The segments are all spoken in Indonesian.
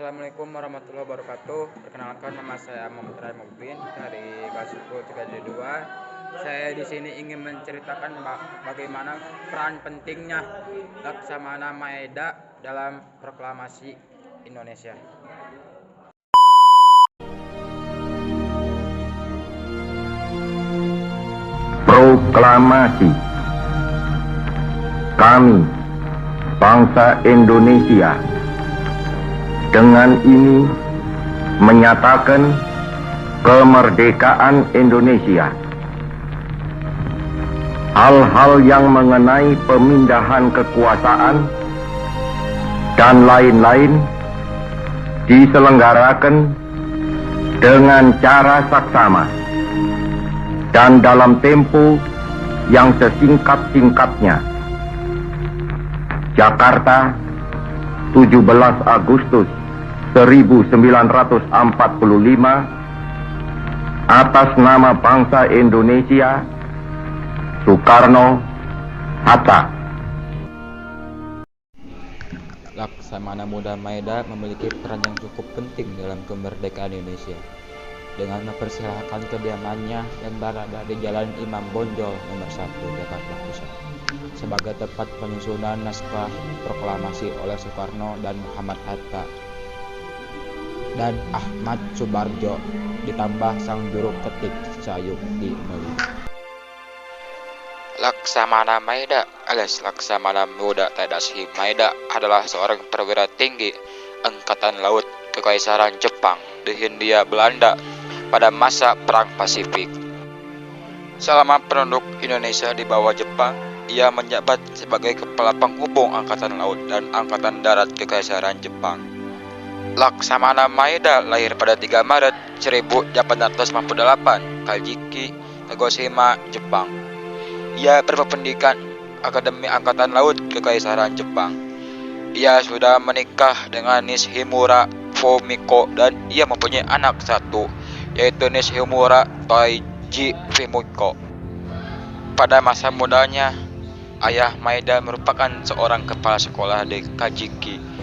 Assalamualaikum warahmatullahi wabarakatuh. Perkenalkan, nama saya Muhammad Rai Mubin dari kelas 10 3 Saya di sini ingin menceritakan bagaimana peran pentingnya Laksamana Maeda dalam proklamasi Indonesia. Proklamasi. Kami, bangsa Indonesia, dengan ini menyatakan kemerdekaan Indonesia. Hal-hal yang mengenai pemindahan kekuasaan dan lain-lain diselenggarakan dengan cara saksama dan dalam tempo yang sesingkat-singkatnya. Jakarta, 17 Agustus 1945, atas nama bangsa Indonesia, Soekarno Hatta. Laksamana Muda Maeda memiliki peran yang cukup penting dalam kemerdekaan Indonesia dengan mempersilahkan kediamannya dan berada di Jalan Imam Bonjol nomor 1 Jakarta Pusat sebagai tempat penyusunan naskah proklamasi oleh Soekarno dan Muhammad Hatta dan Ahmad Subarjo, ditambah sang juru ketik Sayuti Meli. Laksamana Maeda alias Laksamana Muda Tadashi Maeda adalah seorang perwira tinggi Angkatan Laut Kekaisaran Jepang di Hindia Belanda pada masa Perang Pasifik. Selama penduduk Indonesia di bawah Jepang, ia menjabat sebagai Kepala Penghubung Angkatan Laut dan Angkatan Darat Kekaisaran Jepang. Laksamana Maeda lahir pada 3 Maret 1858, Kajiki, Kagoshima, Jepang. Ia berpendidikan Akademi Angkatan Laut Kekaisaran Jepang. Ia sudah menikah dengan Nishimura Fumiko dan ia mempunyai anak satu, yaitu Nishimura Taiji Fumiko. Pada masa mudanya, ayah Maeda merupakan seorang kepala sekolah di Kajiki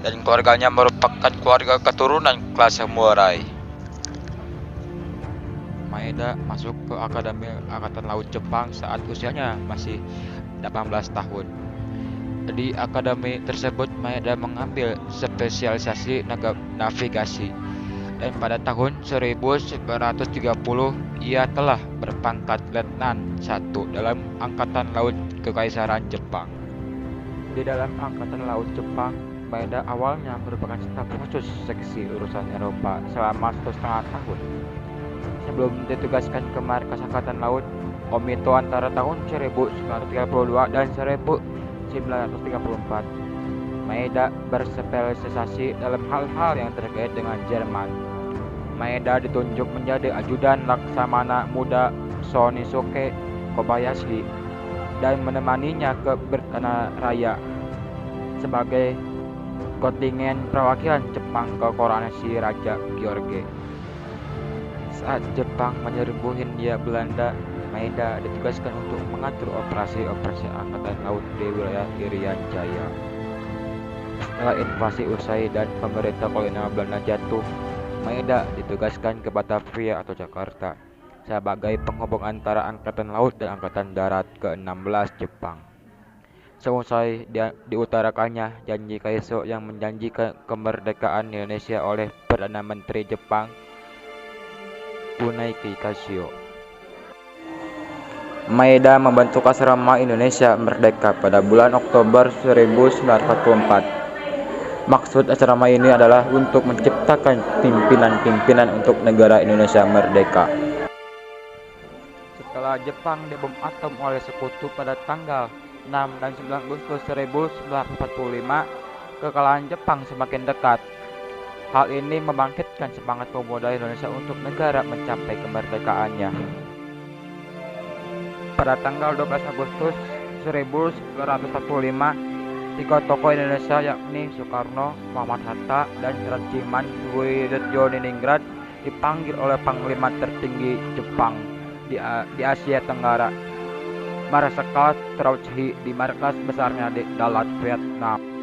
dan keluarganya merupakan keluarga keturunan kelas samurai. Maeda masuk ke Akademi Angkatan Laut Jepang saat usianya masih 18 tahun. Di akademi tersebut Maeda mengambil spesialisasi navigasi dan pada tahun 1930 ia telah berpangkat Letnan 1 dalam Angkatan Laut Kekaisaran Jepang. Di dalam Angkatan Laut Jepang, Maeda awalnya merupakan staf khusus seksi urusan Eropa selama 1,5 tahun. Sebelum ditugaskan ke Markas Angkatan Laut Komito antara tahun 1932 dan 1934, Maeda berspesialisasi dalam hal-hal yang terkait dengan Jerman. Maeda ditunjuk menjadi ajudan Laksamana Muda Shunisuke Kobayashi dan menemaninya ke Britania Raya sebagai kontingen perwakilan Jepang ke koronasi Raja Gyeorghe. Saat Jepang menyerbu Hindia Belanda, Maeda ditugaskan untuk mengatur operasi-operasi Angkatan Laut di wilayah Irian Jaya. Setelah invasi usai dan pemerintah kolonial Belanda jatuh, Maeda ditugaskan ke Batavia atau Jakarta sebagai penghubung antara Angkatan Laut dan Angkatan Darat ke-16 Jepang. Seusai diutarakannya janji Kaiso yang menjanjikan kemerdekaan Indonesia oleh Perdana Menteri Jepang Kunai Kasio, Maeda membentuk Asrama Indonesia Merdeka pada bulan Oktober 1944. Maksud asrama ini adalah untuk menciptakan pimpinan-pimpinan untuk negara Indonesia merdeka. Setelah Jepang dibom atom oleh sekutu pada tanggal 6 dan 9 Agustus 1945, kekalahan Jepang semakin dekat. Hal ini membangkitkan semangat pemuda Indonesia untuk negara mencapai kemerdekaannya. Pada tanggal 12 Agustus 1945, 3 tokoh Indonesia yakni Soekarno, Muhammad Hatta, dan Regimen Widyodiningrat dipanggil oleh Panglima tertinggi Jepang di Asia Tenggara, Marskal Trouchi, di markas besarnya di Dalat, Vietnam.